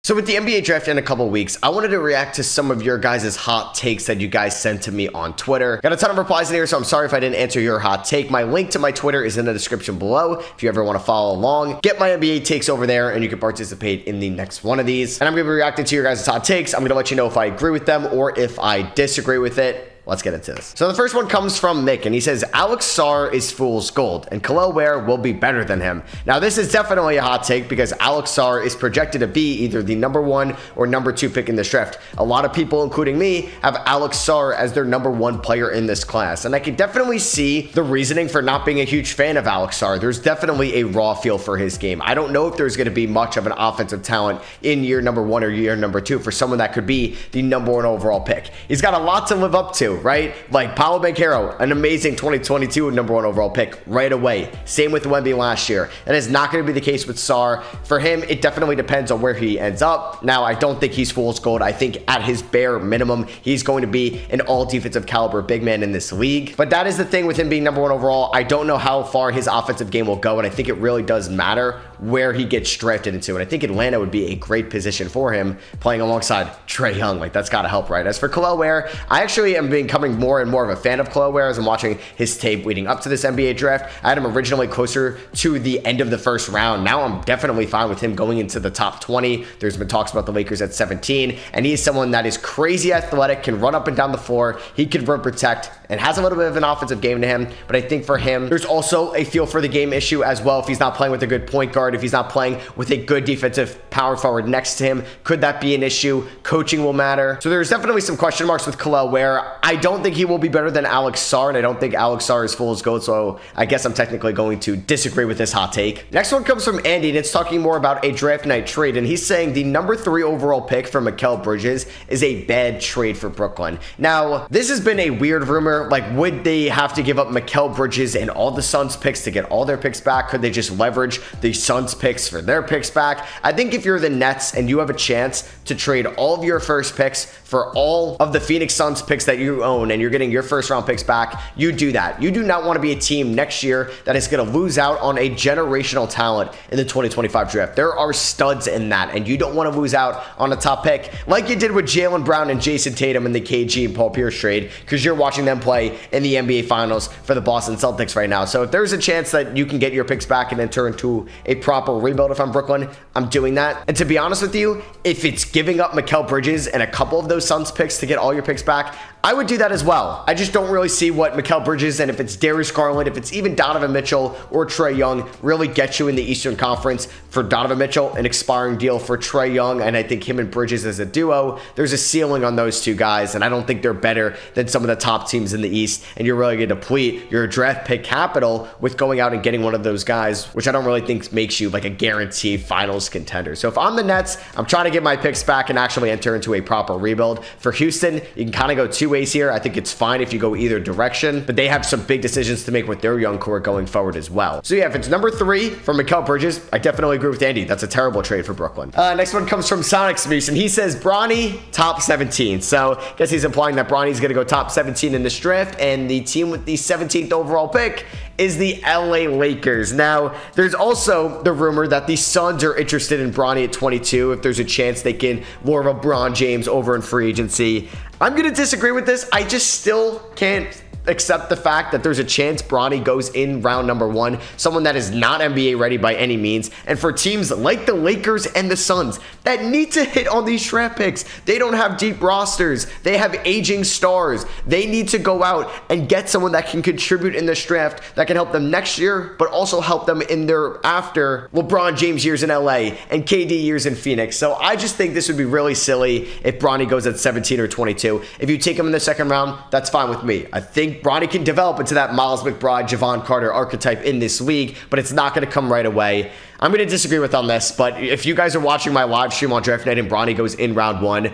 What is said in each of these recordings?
So with the NBA draft in a couple weeks, I wanted to react to some of your guys' hot takes that you guys sent to me on Twitter. Got a ton of replies in here, so I'm sorry if I didn't answer your hot take. My link to my Twitter is in the description below if you ever want to follow along. Get my NBA takes over there, and you can participate in the next one of these. And I'm going to be reacting to your guys' hot takes. I'm going to let you know if I agree with them or if I disagree with it. Let's get into this. So the first one comes from Mick, and he says, Alex Sarr is fool's gold, and Kel'el Ware will be better than him. Now, this is definitely a hot take because Alex Sarr is projected to be either the #1 or #2 pick in this draft. A lot of people, including me, have Alex Sarr as their #1 player in this class, and I can definitely see the reasoning for not being a huge fan of Alex Sarr. There's definitely a raw feel for his game. I don't know if there's going to be much of an offensive talent in year #1 or year #2 for someone that could be the #1 overall pick. He's got a lot to live up to, right? Like Paolo Banchero, an amazing 2022 #1 overall pick right away. Same with Wemby last year. That is not going to be the case with Sarr. For him, it definitely depends on where he ends up. Now, I don't think he's fool's gold. I think at his bare minimum, he's going to be an all defensive caliber big man in this league. But that is the thing with him being #1 overall. I don't know how far his offensive game will go, and I think it really does matter where he gets drafted into. And I think Atlanta would be a great position for him, playing alongside Trae Young. Like, that's got to help, right? As for Kel'el Ware, I actually am becoming more and more of a fan of Kel'el Ware as I'm watching his tape leading up to this NBA draft. I had him originally closer to the end of the first round. Now I'm definitely fine with him going into the top 20. There's been talks about the Lakers at 17, and he's someone that is crazy athletic, can run up and down the floor. He can rim protect and has a little bit of an offensive game to him. But I think for him, there's also a feel for the game issue as well. If he's not playing with a good point guard, if he's not playing with a good defensive power forward next to him, could that be an issue? Coaching will matter. So there's definitely some question marks with Kel'el Ware. I don't think he will be better than Alex Sarr, and I don't think Alex Sarr is fool's gold, so I guess I'm technically going to disagree with this hot take. Next one comes from Andy, and it's talking more about a draft night trade, and he's saying the #3 overall pick for Mikal Bridges is a bad trade for Brooklyn. Now, this has been a weird rumor. Like, would they have to give up Mikal Bridges and all the Suns picks to get all their picks back? Could they just leverage the Suns picks for their picks back? I think if you're the Nets and you have a chance to trade all of your first picks for all of the Phoenix Suns picks that you own, and you're getting your first round picks back, you do that. You do not want to be a team next year that is going to lose out on a generational talent in the 2025 draft. There are studs in that, and you don't want to lose out on a top pick like you did with Jaylen Brown and Jason Tatum in the KG and Paul Pierce trade, because you're watching them play in the NBA Finals for the Boston Celtics right now. So if there's a chance that you can get your picks back and enter into a proper rebuild, if I'm Brooklyn, I'm doing that. And to be honest with you, if it's giving up Mikal Bridges and a couple of those Suns picks to get all your picks back, I would do that as well. I just don't really see what Mikal Bridges, and if it's Darius Garland, if it's even Donovan Mitchell or Trae Young, really get you in the Eastern Conference. For Donovan Mitchell, an expiring deal. For Trae Young, and I think him and Bridges as a duo, there's a ceiling on those two guys, and I don't think they're better than some of the top teams in the East, and you're really going to deplete your draft pick capital with going out and getting one of those guys, which I don't really think makes you like a guaranteed finals contender. So if I'm the Nets, I'm trying to get my picks back and actually enter into a proper rebuild. For Houston, you can kind of go two ways here. I think it's fine if you go either direction, but they have some big decisions to make with their young core going forward as well. So yeah, if it's #3 for Mikal Bridges, I definitely agree with Andy. That's a terrible trade for Brooklyn. Next one comes from Sonic Smeece, and he says Bronny top 17. So I guess he's implying that Bronny's going to go top 17 in this draft, and the team with the 17th overall pick is the LA Lakers. Now, there's also the rumor that the Suns are interested in Bronny at 22 if there's a chance they can lure LeBron James over in free agency. I'm going to disagree with this. I just still can't accept the fact that there's a chance Bronny goes in round #1, someone that is not NBA ready by any means. And for teams like the Lakers and the Suns that need to hit on these draft picks, they don't have deep rosters. They have aging stars. They need to go out and get someone that can contribute in this draft, that can help them next year, but also help them in their after LeBron James years in LA and KD years in Phoenix. So I just think this would be really silly if Bronny goes at 17 or 22. If you take him in the second round, that's fine with me. I think Bronny can develop into that Miles McBride, Javon Carter archetype in this league, but it's not going to come right away. I'm going to disagree with on this, but if you guys are watching my live stream on draft night and Bronny goes in round 1,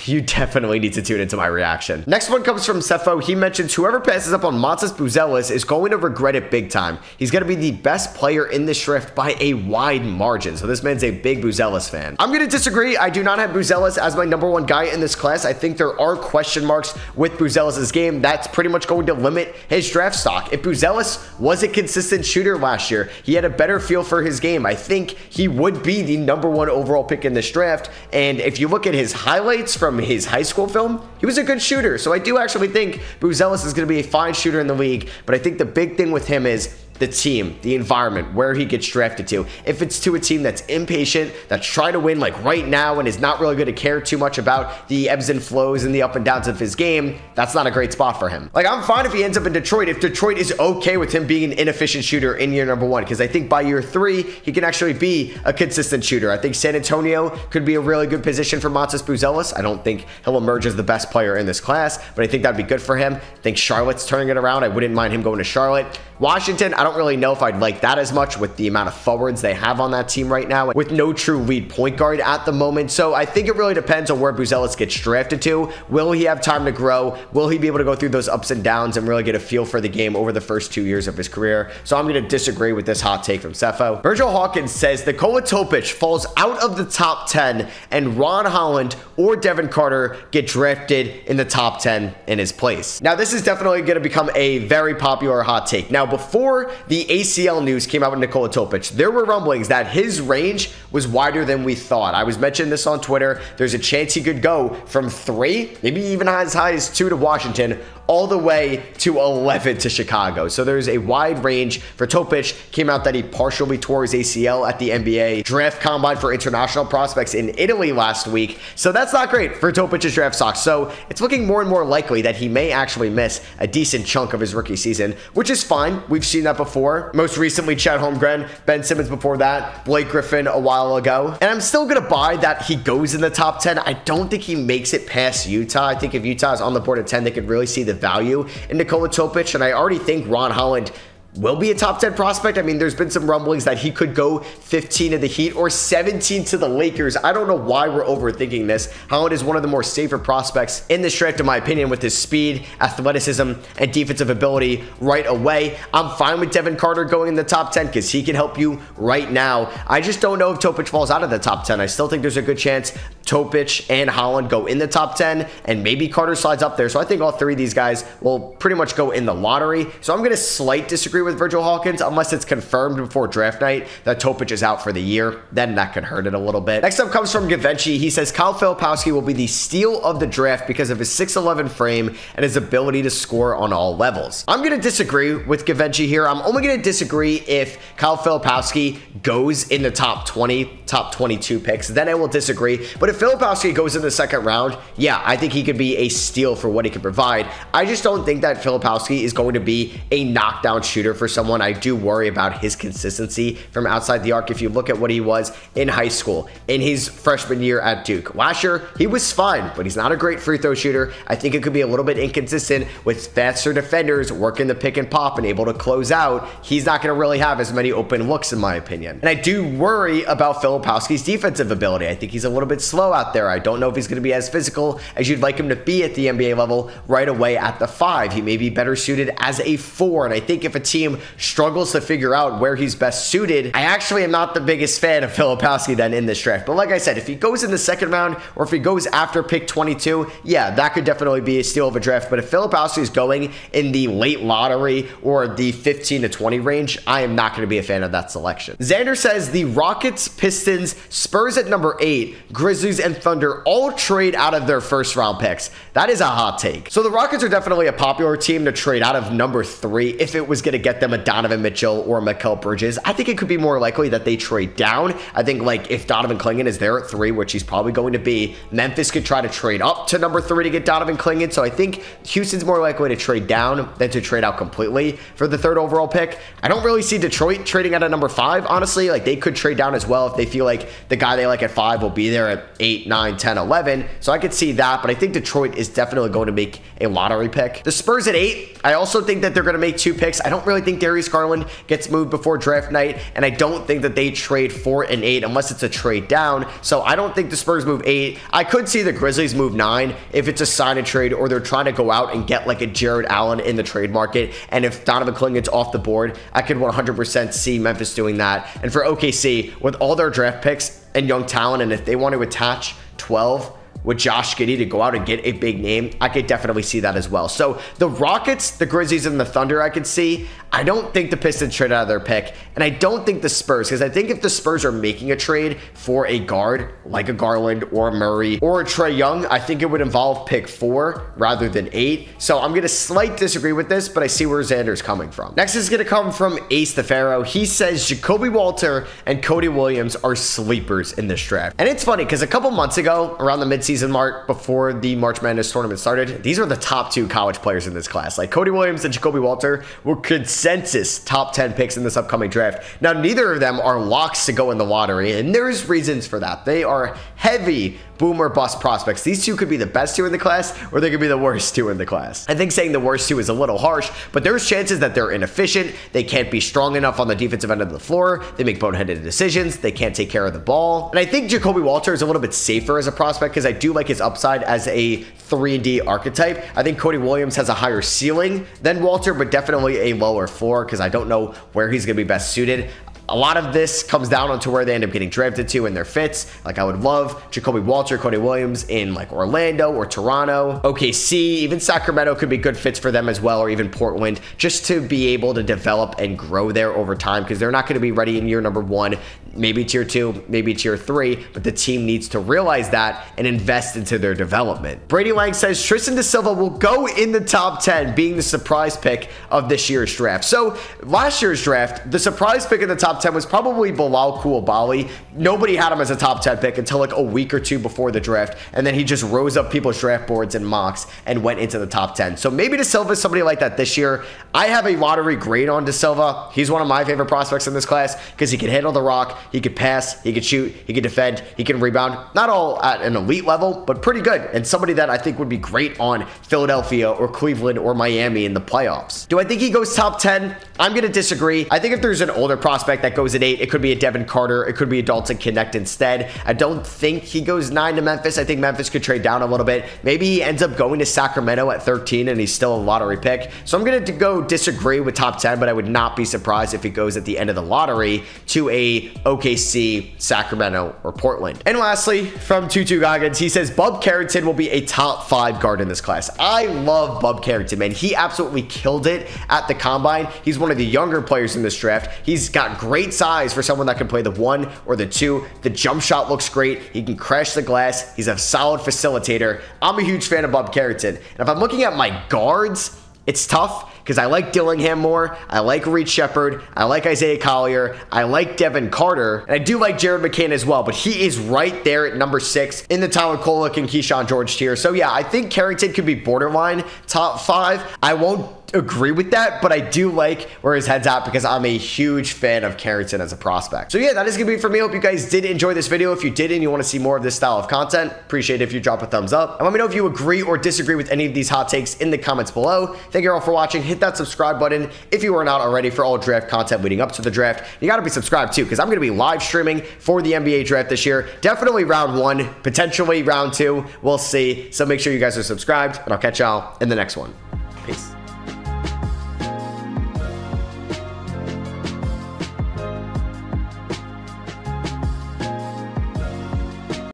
you definitely need to tune into my reaction. Next one comes from Cepho. He mentions whoever passes up on Matas Buzelis is going to regret it big time. He's going to be the best player in this draft by a wide margin. So this man's a big Buzelis fan. I'm going to disagree. I do not have Buzelis as my #1 guy in this class. I think there are question marks with Buzelis' game. That's pretty much going to limit his draft stock. If Buzelis was a consistent shooter last year, he had a better feel for his game, I think he would be the #1 overall pick in this draft. And if you look at his highlights from his high school film, he was a good shooter. So I do actually think Buzelis is going to be a fine shooter in the league. But I think the big thing with him is the team, the environment, where he gets drafted to. If it's to a team that's impatient, that's trying to win like right now and is not really going to care too much about the ebbs and flows and the up and downs of his game, that's not a great spot for him. Like, I'm fine if he ends up in Detroit, if Detroit is okay with him being an inefficient shooter in year #1, because I think by year 3, he can actually be a consistent shooter. I think San Antonio could be a really good position for Matas Buzelis. I don't think he'll emerge as the best player in this class, but I think that'd be good for him. I think Charlotte's turning it around. I wouldn't mind him going to Charlotte. Washington, I don't really know if I'd like that as much with the amount of forwards they have on that team right now, with no true lead point guard at the moment. So I think it really depends on where Buzelis gets drafted to. Will he have time to grow? Will he be able to go through those ups and downs and really get a feel for the game over the first 2 years of his career? So I'm going to disagree with this hot take from Cepho. Virgil Hawkins says Nikola Topic falls out of the top 10 and Ron Holland or Devin Carter get drafted in the top 10 in his place. Now, this is definitely going to become a very popular hot take. Now, before the ACL news came out with Nikola Topic, there were rumblings that his range was wider than we thought. I was mentioning this on Twitter. There's a chance he could go from 3, maybe even as high as 2 to Washington, all the way to 11 to Chicago. So there's a wide range for Topic. Came out that he partially tore his ACL at the NBA draft combine for international prospects in Italy last week. So that's not great for Topic's draft stock. So it's looking more and more likely that he may actually miss a decent chunk of his rookie season, which is fine. We've seen that before. Most recently, Chet Holmgren, Ben Simmons before that, Blake Griffin a while ago. And I'm still going to buy that he goes in the top 10. I don't think he makes it past Utah. I think if Utah is on the board at 10, they could really see the value in Nikola Topic, and I already think Ron Holland will be a top 10 prospect. I mean, there's been some rumblings that he could go 15 to the Heat or 17 to the Lakers. I don't know why we're overthinking this. Holland is one of the more safer prospects in this draft, in my opinion, with his speed, athleticism, and defensive ability right away. I'm fine with Devin Carter going in the top 10 because he can help you right now. I just don't know if Topic falls out of the top 10. I still think there's a good chance Topic and Holland go in the top 10, and maybe Carter slides up there. So I think all 3 of these guys will pretty much go in the lottery. So I'm going to slight disagree with Virgil Hawkins, unless it's confirmed before draft night that Topic is out for the year. Then that could hurt it a little bit. Next up comes from Gavenchi. He says Kyle Filipowski will be the steal of the draft because of his 6'11 frame and his ability to score on all levels. I'm going to disagree with Gavenchi here. I'm only going to disagree if Kyle Filipowski goes in the top 20, top 22 picks. Then I will disagree. But if Filipowski goes in the second round, yeah, I think he could be a steal for what he can provide. I just don't think that Filipowski is going to be a knockdown shooter for someone. I do worry about his consistency from outside the arc. If you look at what he was in high school, in his freshman year at Duke. Last year, he was fine, but he's not a great free throw shooter. I think it could be a little bit inconsistent with faster defenders working the pick and pop and able to close out. He's not going to really have as many open looks, in my opinion. And I do worry about Filipowski's defensive ability. I think he's a little bit slow out there. I don't know if he's going to be as physical as you'd like him to be at the NBA level right away at the 5. He may be better suited as a 4, and I think if a team struggles to figure out where he's best suited, I actually am not the biggest fan of Filipowski then in this draft. But like I said, if he goes in the second round or if he goes after pick 22, yeah, that could definitely be a steal of a draft. But if Filipowski is going in the late lottery or the 15 to 20 range, I am not going to be a fan of that selection. Xander says the Rockets, Pistons, Spurs at number 8, Grizzlies, and Thunder all trade out of their first round picks. That is a hot take. So the Rockets are definitely a popular team to trade out of number 3 if it was going to get them a Donovan Mitchell or Mikal Bridges. I think it could be more likely that they trade down. I think like if Donovan Clingan is there at 3, which he's probably going to be, Memphis could try to trade up to number 3 to get Donovan Clingan. So I think Houston's more likely to trade down than to trade out completely for the 3rd overall pick. I don't really see Detroit trading out of number 5, honestly. Like they could trade down as well if they feel like the guy they like at 5 will be there at 8, 9, 10, 11. So I could see that, but I think Detroit is definitely going to make a lottery pick. The Spurs at 8, I also think that they're going to make 2 picks. I don't really definitely think Darius Garland gets moved before draft night, and I don't think that they trade 4 and 8 unless it's a trade down. So I don't think the Spurs move 8. I could see the Grizzlies move 9 if it's a sign and trade, or they're trying to go out and get like a Jared Allen in the trade market. And if Donovan Clingan's off the board, I could 100% see Memphis doing that. And for OKC, with all their draft picks and young talent, and if they want to attach 12 with Josh Giddey to go out and get a big name, I could definitely see that as well. So the Rockets, the Grizzlies, and the Thunder I could see. I don't think the Pistons trade out of their pick, and I don't think the Spurs, because I think if the Spurs are making a trade for a guard like a Garland or a Murray or a Trae Young, I think it would involve pick 4 rather than 8. So I'm going to slight disagree with this, but I see where Xander's coming from. Next is going to come from Ace the Pharaoh. He says Jacoby Walter and Cody Williams are sleepers in this draft. And it's funny because a couple months ago, around the midseason mark before the March Madness tournament started, these were the top 2 college players in this class. Like Cody Williams and Jacoby Walter were consensus top 10 picks in this upcoming draft. Now, neither of them are locks to go in the lottery, and there's reasons for that. They are heavy boom or bust prospects. These 2 could be the best 2 in the class, or they could be the worst 2 in the class. I think saying the worst 2 is a little harsh, but there's chances that they're inefficient. They can't be strong enough on the defensive end of the floor. They make boneheaded decisions. They can't take care of the ball. And I think Jacoby Walter is a little bit safer as a prospect because I do like his upside as a 3-and-D archetype. I think Cody Williams has a higher ceiling than Walter, but definitely a lower floor because I don't know where he's going to be best suited. A lot of this comes down onto where they end up getting drafted to and their fits. Like I would love Jacoby Walter, Cody Williams in like Orlando or Toronto, OKC, even Sacramento could be good fits for them as well, or even Portland, just to be able to develop and grow there over time because they're not going to be ready in year number 1, maybe tier 2, maybe tier 3, but the team needs to realize that and invest into their development. Brady Lang says Tristan Da Silva will go in the top 10, being the surprise pick of this year's draft. So last year's draft, the surprise pick in the top 10 was probably Bilal Coulibaly. Nobody had him as a top 10 pick until like a week or 2 before the draft, and then he just rose up people's draft boards and mocks and went into the top 10. So maybe Da Silva is somebody like that this year. I have a lottery grade on Da Silva. He's one of my favorite prospects in this class because he can handle the rock, he could pass, he could shoot, he could defend, he can rebound. Not all at an elite level, but pretty good, and somebody that I think would be great on Philadelphia or Cleveland or Miami in the playoffs. Do I think he goes top 10? I'm going to disagree. I think if there's an older prospect that goes at 8, it could be a Devin Carter, it could be a Dalton Connect instead. I don't think he goes 9 to Memphis. I think Memphis could trade down a little bit. Maybe he ends up going to Sacramento at 13 and he's still a lottery pick. So I'm going to go disagree with top 10, but I would not be surprised if he goes at the end of the lottery to a OKC, Sacramento, or Portland. And lastly, from Tutu Goggins, he says Bub Carrington will be a top 5 guard in this class. I love Bub Carrington, man. He absolutely killed it at the combine. He's one of the younger players in this draft. He's got great size for someone that can play the 1 or the 2. The jump shot looks great. He can crash the glass. He's a solid facilitator. I'm a huge fan of Bub Carrington. And if I'm looking at my guards, it's tough because I like Dillingham more. I like Reed Shepard. I like Isaiah Collier. I like Devin Carter. And I do like Jared McCain as well, but he is right there at number 6 in the Tyler Kolek and Keyshawn George tier. So yeah, I think Carrington could be borderline top 5. I won't agree with that, but I do like where his head's at because I'm a huge fan of Carrington as a prospect. So yeah, that is gonna be it for me. Hope you guys did enjoy this video. If you did and you want to see more of this style of content, appreciate it if you drop a thumbs up, and let me know if you agree or disagree with any of these hot takes in the comments below. Thank you all for watching. Hit that subscribe button if you are not already for all draft content leading up to the draft. You got to be subscribed too because I'm going to be live streaming for the NBA draft this year. Definitely round 1, potentially round 2. We'll see. So make sure you guys are subscribed, and I'll catch y'all in the next one.